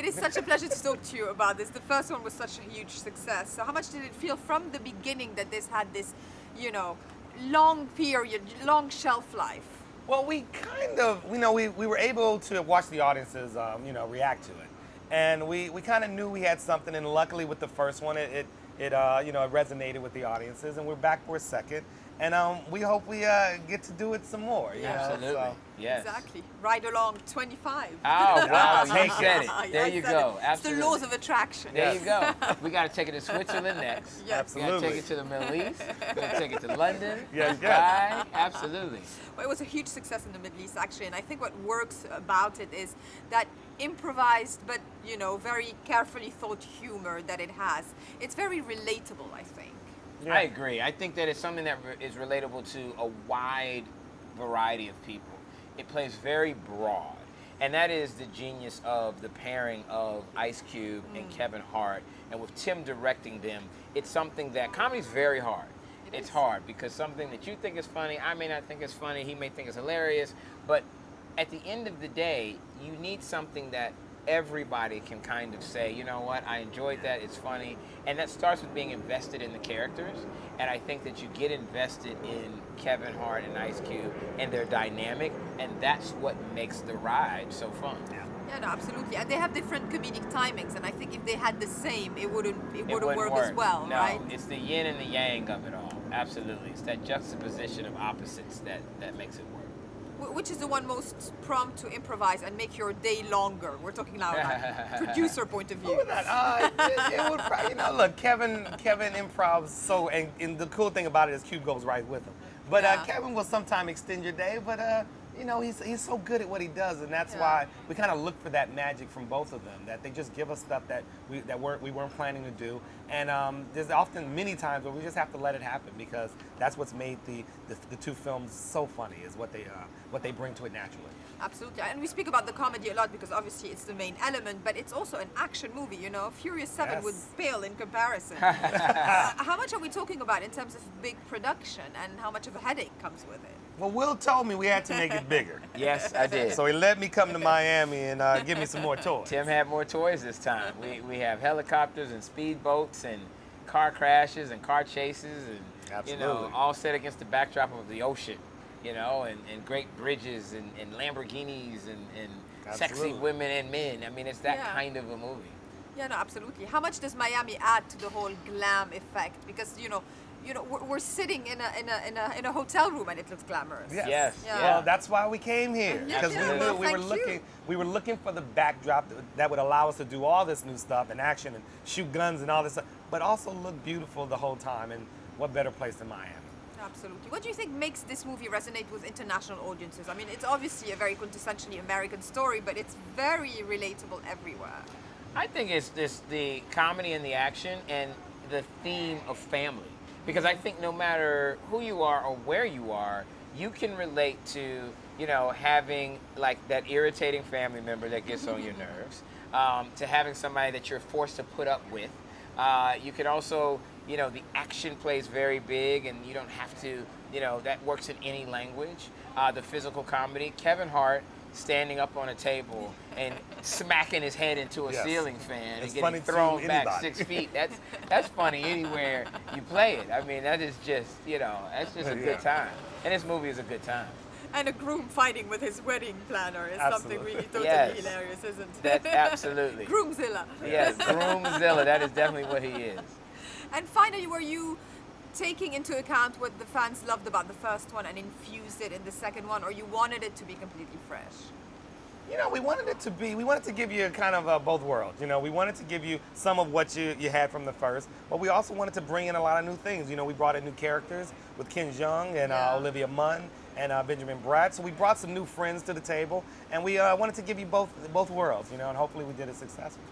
is such a pleasure to talk to you about this. The first one was such a huge success. So how much did it feel from the beginning that this had this, you know, long period, long shelf life? Well, we kind of, we were able to watch the audiences, react to it. And we kind of knew we had something, and luckily with the first one, it resonated with the audiences, and we're back for a second. And we hope we get to do it some more. You know? Absolutely. So. Yes. Exactly. Ride along 25. Oh, wow. You Take said it. it. There you go. It's the Absolutely. laws of attraction. There you go. We got to take it to Switzerland next. Yes. We got to take it to the Middle East. We got to take it to London. Yes, yes. Right? Absolutely. Well, it was a huge success in the Middle East, actually, and I think what works about it is that improvised but, very carefully thought humor that it has. It's very relatable, I think. Yeah. I agree. I think that it's something that is relatable to a wide variety of people. It plays very broad. And that is the genius of the pairing of Ice Cube and Kevin Hart. And with Tim directing them, it's something that comedy's very hard. It's hard because something that you think is funny, I may not think is funny, he may think is hilarious. But at the end of the day, you need something that everybody can kind of say, you know what, I enjoyed that, it's funny. And that starts with being invested in the characters. And I think that you get invested in Kevin Hart and Ice Cube and their dynamic, and that's what makes the ride so fun. Yeah, no, absolutely. And they have different comedic timings, and I think if they had the same, it wouldn't work as well, no, right? It's the yin and the yang of it all. Absolutely. It's that juxtaposition of opposites that makes it work. Which is the one most prompt to improvise and make your day longer? We're talking now about producer point of view. It would probably, look, Kevin improvs and the cool thing about it is Cube goes right with him. But Kevin will sometimes extend your day, but he's so good at what he does, and that's why we kind of look for that magic from both of them, that they just give us stuff that we weren't planning to do. And there's often many times where we just have to let it happen, because that's what's made the two films so funny, is what they bring to it naturally. Absolutely, and we speak about the comedy a lot because obviously it's the main element, but it's also an action movie. Furious 7 would pale in comparison. How much are we talking about in terms of big production, and how much of a headache comes with it? Well, Will told me we had to make it bigger. Yes, I did. So he let me come to Miami and give me some more toys. Tim had more toys this time. We have helicopters and speedboats and car crashes and car chases and Absolutely. all set against the backdrop of the ocean, and great bridges and Lamborghinis and sexy women and men. I mean, it's that kind of a movie. Yeah, no, absolutely. How much does Miami add to the whole glam effect? Because we're sitting in a hotel room and it looks glamorous. Yes. Yeah. Well, that's why we came here, because Thank we were looking for the backdrop that would allow us to do all this new stuff and action and shoot guns and all this stuff, but also look beautiful the whole time. And what better place than Miami? Absolutely. What do you think makes this movie resonate with international audiences? I mean, it's obviously a very quintessentially American story, but it's very relatable everywhere. I think it's the comedy and the action and the theme of family. Because I think no matter who you are or where you are, you can relate to, having like that irritating family member that gets on your nerves, to having somebody that you're forced to put up with. You can also, the action plays very big, and you don't have to, that works in any language. The physical comedy, Kevin Hart standing up on a table and smacking his head into a ceiling fan and getting thrown back 6 feet. That's funny anywhere you play it. I mean, that is just, that's just a good time. And this movie is a good time. And a groom fighting with his wedding planner is something really totally hilarious, isn't it? That's absolutely. Groomzilla. Yes, Groomzilla. That is definitely what he is. And finally, were you taking into account what the fans loved about the first one and infused it in the second one, or you wanted it to be completely fresh? We wanted to give you kind of both worlds. We wanted to give you some of what you had from the first, but we also wanted to bring in a lot of new things. We brought in new characters with Ken Jeong and Olivia Munn and Benjamin Bratt. So we brought some new friends to the table, and we wanted to give you both worlds, and hopefully we did it successfully.